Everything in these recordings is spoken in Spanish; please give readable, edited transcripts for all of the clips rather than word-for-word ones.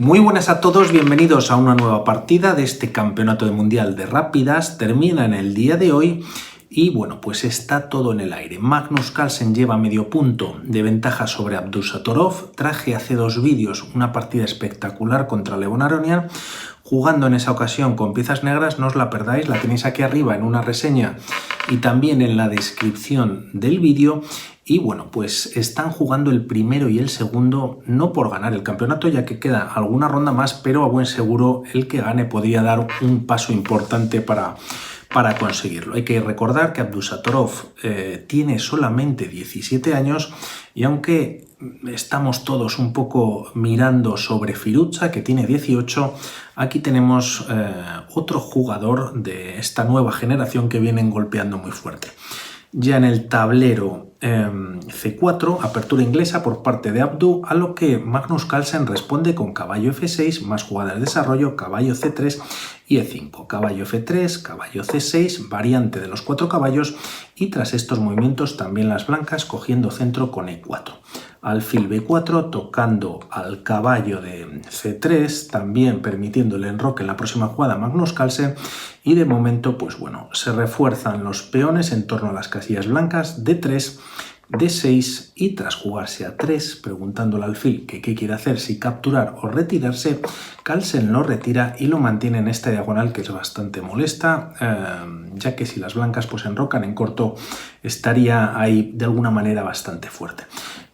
Muy buenas a todos, bienvenidos a una nueva partida de este campeonato mundial de rápidas. Termina en el día de hoy y bueno, pues está todo en el aire. Magnus Carlsen lleva medio punto de ventaja sobre Abdusattorov. Traje hace dos vídeos una partida espectacular contra Levon Aronian, jugando en esa ocasión con piezas negras. No os la perdáis, la tenéis aquí arriba en una reseña y también en la descripción del vídeo. Y bueno, pues están jugando el primero y el segundo, no por ganar el campeonato, ya que queda alguna ronda más, pero a buen seguro el que gane podría dar un paso importante para conseguirlo. Hay que recordar que Abdusattorov tiene solamente 17 años y aunque estamos todos un poco mirando sobre Firuza, que tiene 18, aquí tenemos otro jugador de esta nueva generación que vienen golpeando muy fuerte. Ya en el tablero C4, apertura inglesa por parte de Abdu, a lo que Magnus Carlsen responde con caballo F6, más jugadas de desarrollo, caballo C3 y E5. Caballo F3, caballo C6, variante de los 4 caballos, y tras estos movimientos también las blancas cogiendo centro con E4. Alfil B4 tocando al caballo de C3, también permitiendo el enroque en la próxima jugada a Magnus Carlsen, y de momento pues bueno, se refuerzan los peones en torno a las casillas blancas D3, D6, y tras jugarse a 3, preguntándole al alfil que qué quiere hacer, si capturar o retirarse, Carlsen lo retira y lo mantiene en esta diagonal, que es bastante molesta, ya que si las blancas pues enrocan en corto estaría ahí de alguna manera bastante fuerte.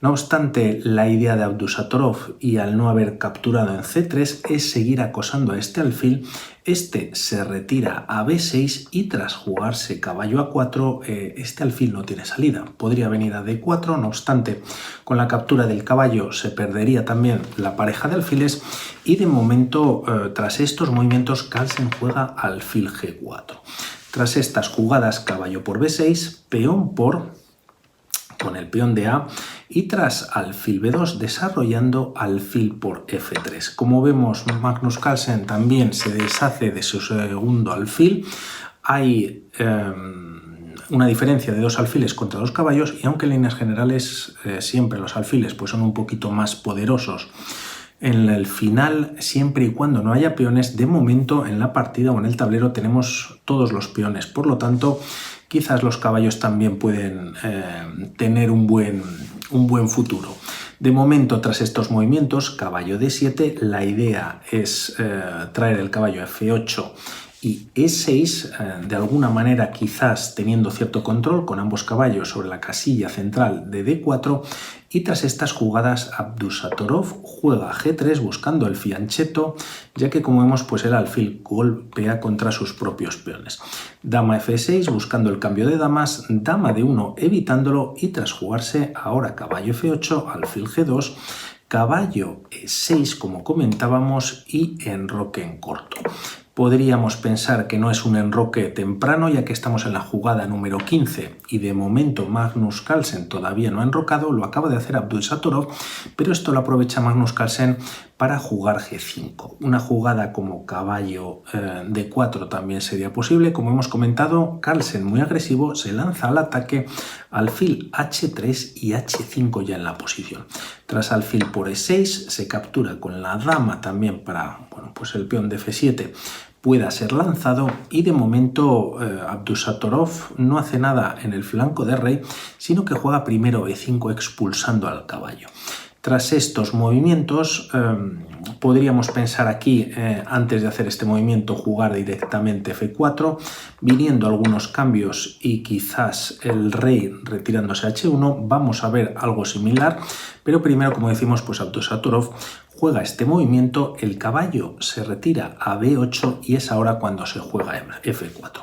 No obstante, la idea de Abdusattorov, y al no haber capturado en C3, es seguir acosando a este alfil. Este se retira a B6 y tras jugarse caballo A4, este alfil no tiene salida. Podría venir a D4, no obstante, con la captura del caballo se perdería también la pareja de alfiles y de momento, tras estos movimientos, Carlsen juega alfil G4. Tras estas jugadas, caballo por B6, peón con el peón de A, y tras alfil B2 desarrollando alfil por F3. Como vemos, Magnus Carlsen también se deshace de su segundo alfil. Hay una diferencia de 2 alfiles contra 2 caballos, y aunque en líneas generales siempre los alfiles pues son un poquito más poderosos en el final, siempre y cuando no haya peones, de momento en la partida o en el tablero tenemos todos los peones. Por lo tanto, quizás los caballos también pueden tener un buen futuro. De momento, tras estos movimientos, caballo D7, la idea es traer el caballo a F8 y E6, de alguna manera quizás teniendo cierto control con ambos caballos sobre la casilla central de D4, y tras estas jugadas Abdusattorov juega G3 buscando el fianchetto, ya que como vemos pues el alfil golpea contra sus propios peones. Dama F6 buscando el cambio de damas, dama D1 evitándolo, y tras jugarse ahora caballo F8, alfil G2, caballo E6 como comentábamos y enroque en corto. Podríamos pensar que no es un enroque temprano, ya que estamos en la jugada número 15 y de momento Magnus Carlsen todavía no ha enrocado, lo acaba de hacer Abdusattorov, pero esto lo aprovecha Magnus Carlsen para jugar G5. Una jugada como caballo D4 también sería posible. Como hemos comentado, Carlsen muy agresivo se lanza al ataque, alfil H3 y H5 ya en la posición. Tras alfil por E6 se captura con la dama también para, bueno, pues el peón de F7 pueda ser lanzado, y de momento Abdusattorov no hace nada en el flanco de rey, sino que juega primero E5 expulsando al caballo. Tras estos movimientos, podríamos pensar aquí, antes de hacer este movimiento, jugar directamente F4, viniendo algunos cambios y quizás el rey retirándose a H1. Vamos a ver algo similar, pero primero, como decimos, pues Abdusattorov juega este movimiento, el caballo se retira a B8 y es ahora cuando se juega F4.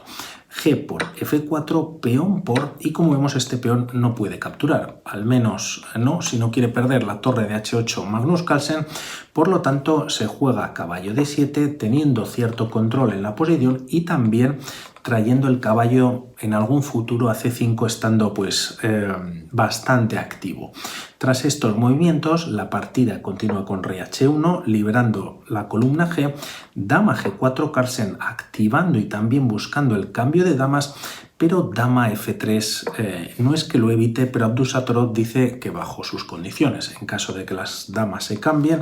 G por F4, peón por, y como vemos este peón no puede capturar, al menos no si no quiere perder la torre de H8 Magnus Carlsen. Por lo tanto se juega caballo D7 teniendo cierto control en la posición y también trayendo el caballo en algún futuro a C5 estando pues bastante activo. Tras estos movimientos la partida continúa con rey H1 liberando la columna G, dama G4, Carlsen activando y también buscando el cambio de damas, pero dama F3 no es que lo evite, pero Abdusattorov dice que bajo sus condiciones, en caso de que las damas se cambien,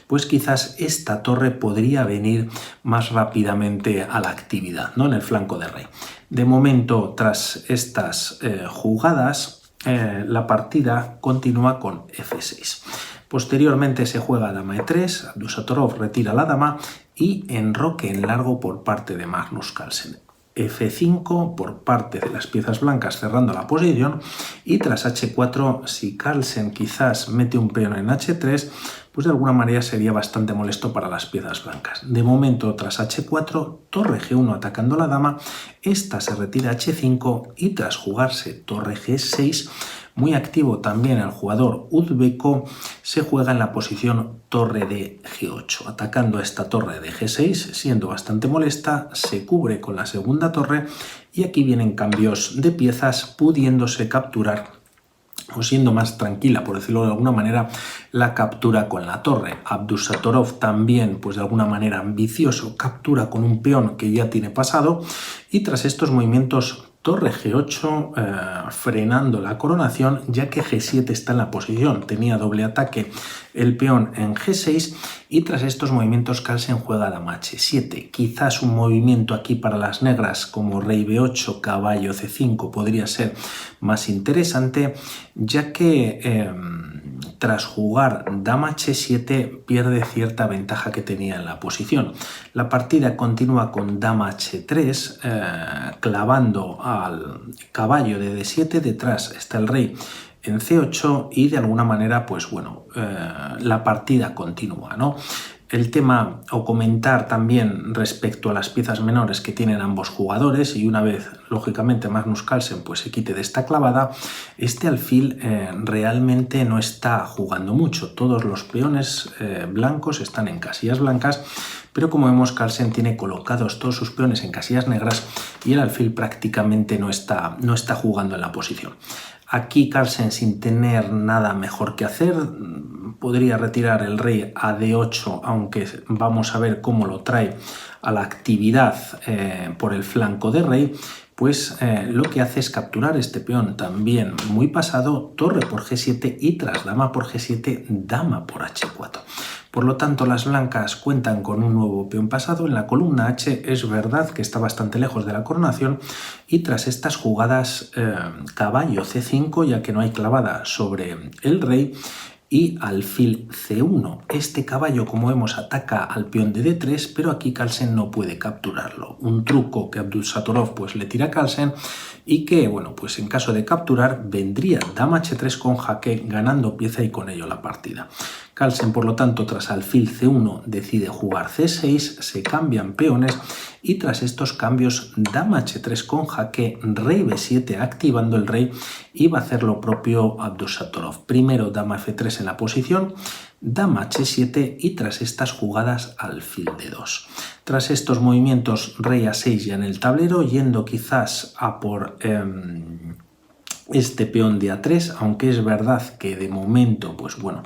pues quizás esta torre podría venir más rápidamente a la actividad, ¿no?, en el flanco de rey. De momento, tras estas jugadas, la partida continúa con F6. Posteriormente se juega dama E3, Abdusattorov retira la dama y enroque en largo por parte de Magnus Carlsen. F5 por parte de las piezas blancas cerrando la posición, y tras H4, si Carlsen quizás mete un peón en H3, pues de alguna manera sería bastante molesto para las piezas blancas. De momento, tras H4, torre G1 atacando la dama, esta se retira a H5 y tras jugarse torre G6, muy activo también el jugador uzbeco, se juega en la posición torre de G8. Atacando a esta torre de G6, siendo bastante molesta, se cubre con la segunda torre y aquí vienen cambios de piezas, pudiéndose capturar o siendo más tranquila, por decirlo de alguna manera, la captura con la torre. Abdusattorov también, pues de alguna manera ambicioso, captura con un peón que ya tiene pasado, y tras estos movimientos torre G8 frenando la coronación, ya que G7 está en la posición, tenía doble ataque el peón en G6, y tras estos movimientos Carlsen juega dama H7. Quizás un movimiento aquí para las negras como rey B8, caballo C5 podría ser más interesante, ya que tras jugar dama H7 pierde cierta ventaja que tenía en la posición. La partida continúa con dama H3, clavando al caballo de D7, detrás está el rey en C8 y de alguna manera, pues bueno, la partida continúa, ¿no? El tema o comentar también respecto a las piezas menores que tienen ambos jugadores, y una vez lógicamente Magnus Carlsen pues se quite de esta clavada, este alfil realmente no está jugando mucho. Todos los peones blancos están en casillas blancas, pero como vemos Carlsen tiene colocados todos sus peones en casillas negras y el alfil prácticamente no está jugando en la posición. Aquí Carlsen, sin tener nada mejor que hacer, podría retirar el rey a D8, aunque vamos a ver cómo lo trae a la actividad por el flanco de rey, pues lo que hace es capturar este peón también muy pasado, torre por G7 y tras dama por G7, dama por H4. Por lo tanto, las blancas cuentan con un nuevo peón pasado. En la columna H es verdad que está bastante lejos de la coronación, y tras estas jugadas caballo C5, ya que no hay clavada sobre el rey, y alfil C1. Este caballo, como vemos, ataca al peón de D3, pero aquí Carlsen no puede capturarlo. Un truco que Abdusattorov pues le tira a Carlsen, y que, bueno, pues en caso de capturar vendría dama H3 con jaque, ganando pieza y con ello la partida. Carlsen, por lo tanto, tras alfil C1 decide jugar C6, se cambian peones y tras estos cambios dama H3 con jaque, rey B7 activando el rey, y va a hacer lo propio Abdusattorov. Primero dama F3 en la posición, dama H7 y tras estas jugadas alfil D2. Tras estos movimientos rey A6 ya en el tablero, yendo quizás a por este peón de A3, aunque es verdad que de momento, pues bueno,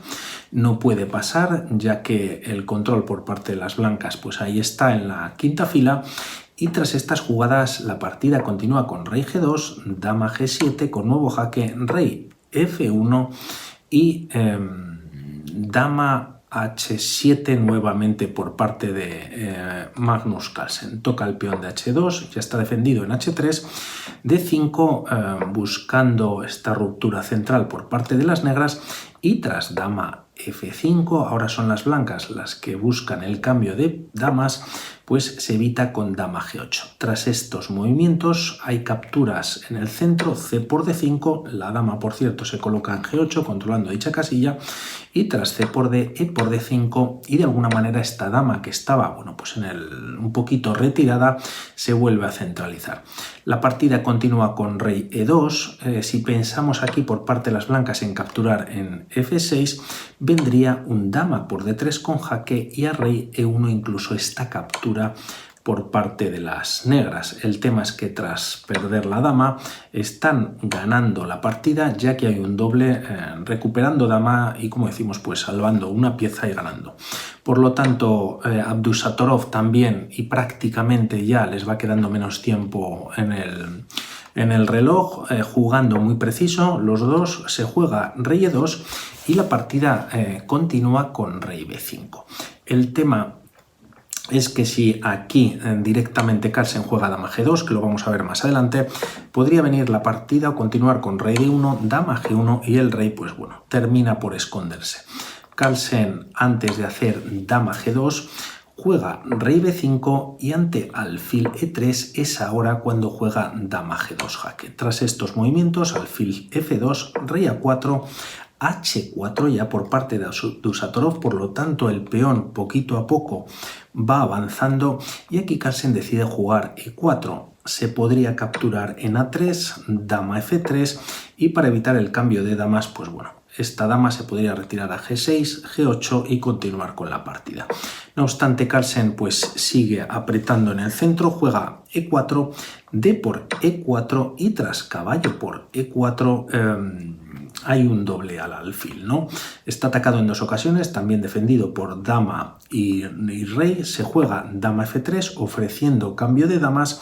no puede pasar, ya que el control por parte de las blancas, pues ahí está en la quinta fila. Y tras estas jugadas la partida continúa con rey G2, dama G7 con nuevo jaque, rey F1 y dama H7 nuevamente por parte de Magnus Carlsen. Toca el peón de H2, ya está defendido en H3, D5 buscando esta ruptura central por parte de las negras, y tras dama F5, ahora son las blancas las que buscan el cambio de damas, pues se evita con dama G8. Tras estos movimientos hay capturas en el centro, C por D5, la dama por cierto se coloca en G8 controlando dicha casilla, y tras C por D, E por D5, y de alguna manera esta dama que estaba, bueno, pues un poquito retirada, se vuelve a centralizar. La partida continúa con rey E2, si pensamos aquí por parte de las blancas en capturar en F6, vendría un dama por D3 con jaque, y a rey E1 incluso esta captura por parte de las negras. El tema es que tras perder la dama están ganando la partida, ya que hay un doble recuperando dama y, como decimos, pues salvando una pieza y ganando. Por lo tanto, Abdusattorov también, y prácticamente ya les va quedando menos tiempo en En el reloj, jugando muy preciso, los dos se juega rey e2 y la partida continúa con rey b5. El tema es que si aquí directamente Carlsen juega dama g2, que lo vamos a ver más adelante, podría venir la partida o continuar con rey d1, dama g1 y el rey, pues bueno, termina por esconderse. Carlsen, antes de hacer dama g2, juega rey b5 y ante alfil e3 es ahora cuando juega dama g2 jaque. Tras estos movimientos, alfil f2, rey a4, h4 ya por parte de Abdusattorov, por lo tanto el peón poquito a poco va avanzando y aquí Carlsen decide jugar e4. Se podría capturar en a3, dama f3 y para evitar el cambio de damas, pues bueno, esta dama se podría retirar a g6, g8 y continuar con la partida. No obstante, Carlsen pues sigue apretando en el centro, juega e4, d por e4 y tras caballo por e4 hay un doble al alfil, ¿no? Está atacado en dos ocasiones, también defendido por dama y rey. Se juega dama f3 ofreciendo cambio de damas.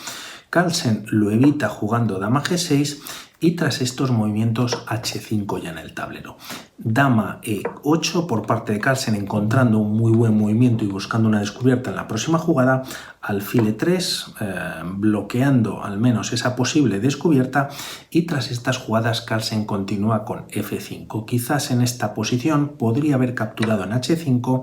Carlsen lo evita jugando dama g6 y tras estos movimientos h5 ya en el tablero. Dama e8 por parte de Carlsen encontrando un muy buen movimiento y buscando una descubierta en la próxima jugada. Alfil e3 bloqueando al menos esa posible descubierta y tras estas jugadas Carlsen continúa con f5. Quizás en esta posición podría haber capturado en h5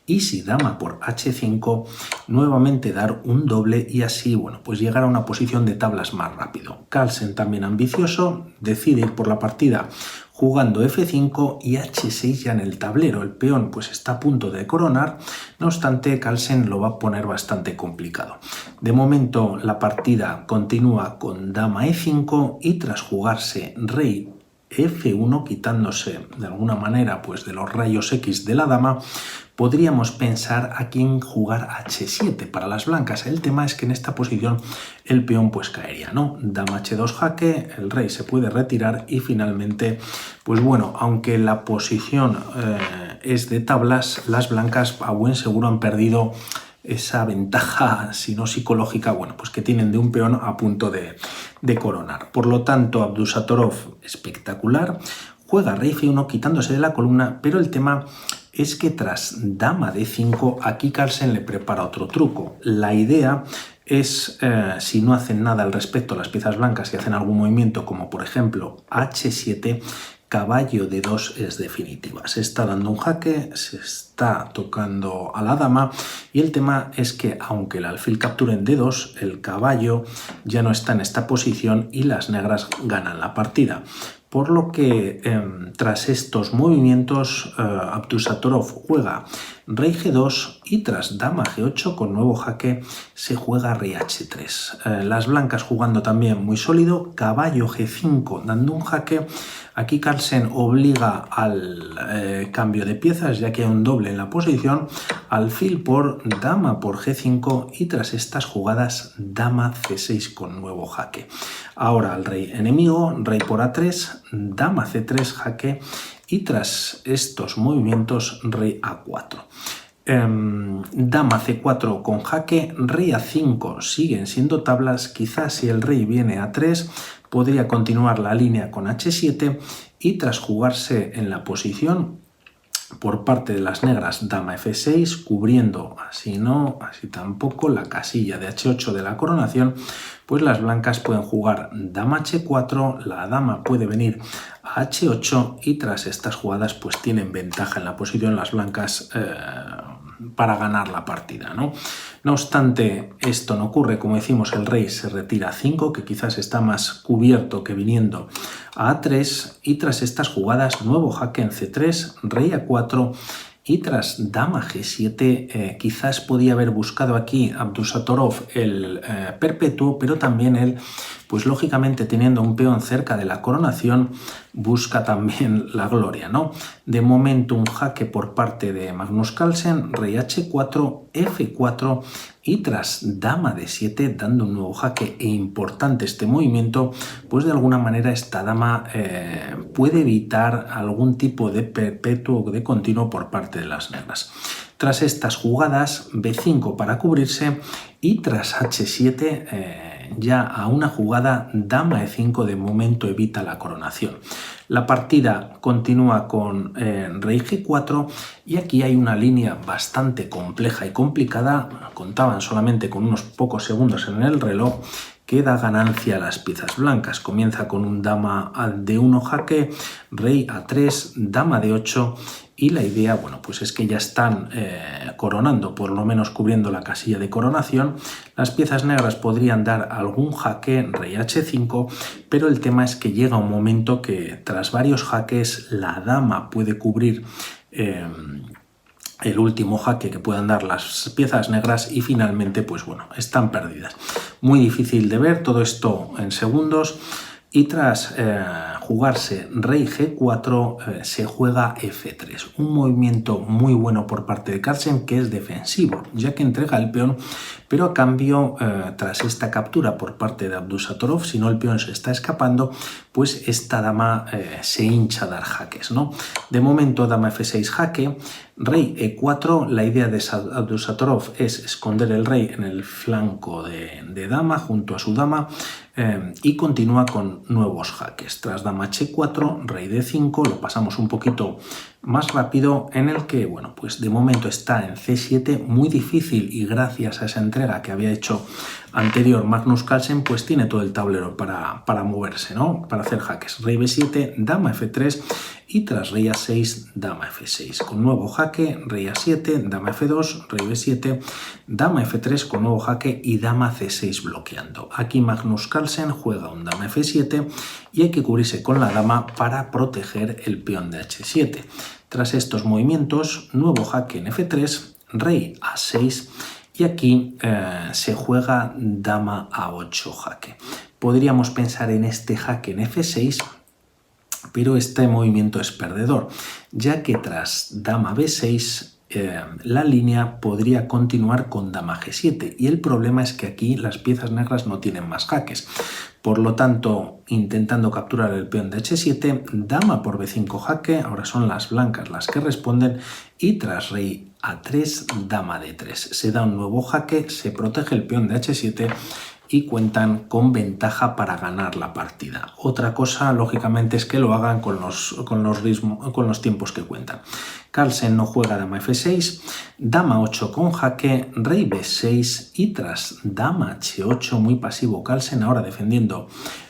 y si dama por h5 nuevamente dar un doble y así, bueno, pues llegar a una posición de tablas más rápido. Carlsen también ambicioso decide ir por la partida jugando f5 y h6 ya en el tablero. El peón pues está a punto de coronar, no obstante Carlsen lo va a poner bastante complicado. De momento la partida continúa con dama e5 y tras jugarse rey f1 quitándose de alguna manera pues de los rayos X de la dama, podríamos pensar aquí en jugar h7 para las blancas. El tema es que en esta posición el peón pues caería, ¿no? Dama h2 jaque, el rey se puede retirar y finalmente, pues bueno, aunque la posición es de tablas, las blancas a buen seguro han perdido esa ventaja, si no psicológica, bueno, pues que tienen de un peón a punto de coronar. Por lo tanto, Abdusattorov espectacular, juega rey f1 quitándose de la columna, pero el tema es que tras dama d5 aquí Carlsen le prepara otro truco. La idea es, si no hacen nada al respecto las piezas blancas y hacen algún movimiento como por ejemplo h7, caballo de 2 es definitiva. Se está dando un jaque, se está tocando a la dama y el tema es que aunque el alfil capture en d2, el caballo ya no está en esta posición y las negras ganan la partida. Por lo que tras estos movimientos Abdusattorov juega rey g2 y tras dama g8 con nuevo jaque se juega rey h3. Las blancas jugando también muy sólido, caballo g5 dando un jaque. Aquí Carlsen obliga al cambio de piezas ya que hay un doble en la posición, alfil por dama por g5 y tras estas jugadas dama c6 con nuevo jaque. Ahora el rey enemigo, rey por a3, dama c3 jaque y tras estos movimientos rey a4. Dama c4 con jaque, rey a5 siguen siendo tablas, quizás si el rey viene a 3 podría continuar la línea con h7 y tras jugarse en la posición por parte de las negras dama f6 cubriendo así no, así tampoco la casilla de h8 de la coronación, pues las blancas pueden jugar dama h4, la dama puede venir a h8 y tras estas jugadas pues tienen ventaja en la posición las blancas para ganar la partida, ¿no? No obstante, esto no ocurre, como decimos, el rey se retira a 5, que quizás está más cubierto que viniendo a a3 y tras estas jugadas nuevo jaque en c3, rey a 4 y tras dama g7 quizás podía haber buscado aquí Abdusattorov el perpetuo, pero también él, pues lógicamente teniendo un peón cerca de la coronación, busca también la gloria, ¿no? De momento un jaque por parte de Magnus Carlsen, rey h4, f4 y tras dama d7 dando un nuevo jaque e importante este movimiento, pues de alguna manera esta dama puede evitar algún tipo de perpetuo o de continuo por parte de las negras. Tras estas jugadas b5 para cubrirse y tras h7 ya a una jugada, dama e5 de momento evita la coronación. La partida continúa con rey g4 y aquí hay una línea bastante compleja y complicada. Contaban solamente con unos pocos segundos en el reloj, que da ganancia a las piezas blancas. Comienza con un dama de 1 jaque, rey a3, dama de 8 y la idea, bueno, pues es que ya están coronando, por lo menos cubriendo la casilla de coronación. Las piezas negras podrían dar algún jaque, rey h5, pero el tema es que llega un momento que tras varios jaques la dama puede cubrir el último jaque que puedan dar las piezas negras y finalmente, pues bueno, están perdidas. Muy difícil de ver todo esto en segundos y tras jugarse rey g4 se juega f3, un movimiento muy bueno por parte de Carlsen, que es defensivo, ya que entrega el peón, pero a cambio tras esta captura por parte de Abdusattorov, si no el peón se está escapando, pues esta dama se hincha a dar jaques, ¿no? De momento dama f6 jaque, rey e4, la idea de Abdusattorov es esconder el rey en el flanco de dama junto a su dama y continúa con nuevos jaques. Tras dama h4, rey d5, lo pasamos un poquito más rápido, en el que, bueno, pues de momento está en c7, muy difícil, y gracias a esa entrega que había hecho anterior Magnus Carlsen, pues tiene todo el tablero para moverse, ¿no? Para hacer jaques. Rey b7, dama f3 y tras rey a6, dama f6. Con nuevo jaque, rey a7, dama f2, rey b7, dama f3 con nuevo jaque y dama c6 bloqueando. Aquí Magnus Carlsen juega un dama f7 y hay que cubrirse con la dama para proteger el peón de h7. Tras estos movimientos, nuevo jaque en f3, rey a6 y aquí se juega dama a8 jaque. Podríamos pensar en este jaque en f6, pero este movimiento es perdedor, ya que tras dama b6 la línea podría continuar con dama g7 y el problema es que aquí las piezas negras no tienen más jaques. Por lo tanto, intentando capturar el peón de h7, dama por b5 jaque, ahora son las blancas las que responden, y tras rey a3, dama d3. Se da un nuevo jaque, se protege el peón de h7 y cuentan con ventaja para ganar la partida. Otra cosa, lógicamente, es que lo hagan con los tiempos que cuentan. Carlsen no juega dama f6, dama 8 con jaque, rey b6 y tras dama h8, muy pasivo Carlsen, ahora defendiendo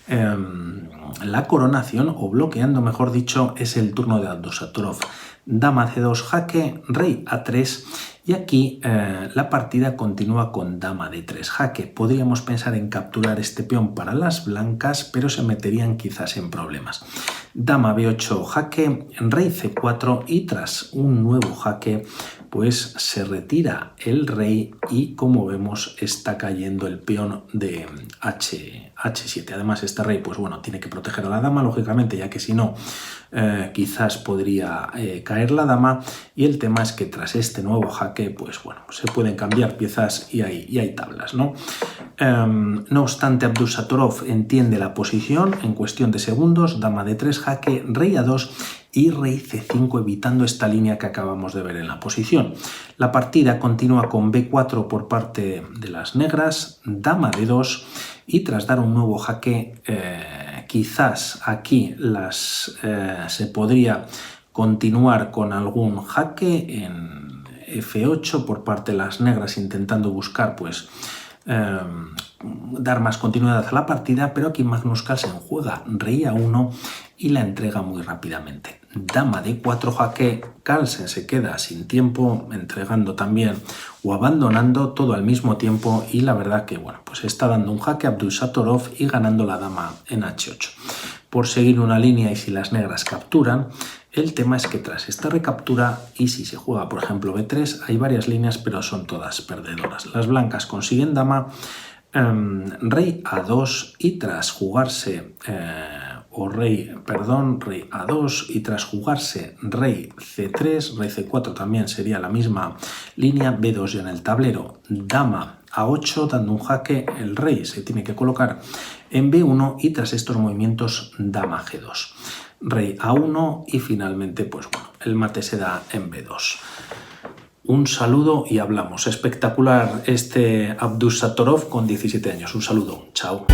la coronación o bloqueando, mejor dicho, es el turno de Abdusattorov. Dama c2 jaque, rey a3 y aquí la partida continúa con dama d3 jaque. Podríamos pensar en capturar este peón para las blancas, pero se meterían quizás en problemas. Dama b8 jaque, rey c4 y tras un nuevo jaque pues se retira el rey y como vemos está cayendo el peón de h7. Además este rey pues bueno tiene que proteger a la dama lógicamente, ya que si no quizás podría caer la dama, y el tema es que tras este nuevo jaque pues bueno se pueden cambiar piezas y hay tablas, ¿no? No obstante, Abdusattorov entiende la posición en cuestión de segundos, dama d3 jaque, rey a2 y rey c5, evitando esta línea que acabamos de ver en la posición. La partida continúa con b4 por parte de las negras, dama d2 y tras dar un nuevo jaque quizás aquí se podría continuar con algún jaque en f8 por parte de las negras, intentando buscar pues dar más continuidad a la partida, pero aquí Magnus Carlsen juega rey a1 y la entrega muy rápidamente. Dama d4 jaque, Carlsen se queda sin tiempo, entregando también o abandonando todo al mismo tiempo, y la verdad que bueno, pues está dando un jaque a Abdusattorov y ganando la dama en h8. Por seguir una línea y si las negras capturan, el tema es que tras esta recaptura y si se juega por ejemplo b3 hay varias líneas pero son todas perdedoras. Las blancas consiguen dama, rey a2 y tras jugarse rey a2 y tras jugarse rey c3, rey c4 también sería la misma línea, b2 ya en el tablero, dama a8 dando un jaque, el rey se tiene que colocar en b1 y tras estos movimientos dama g2, rey a1 y finalmente pues bueno, el mate se da en b2. Un saludo y hablamos. Espectacular este Abdusattorov con 17 años. Un saludo. Chao.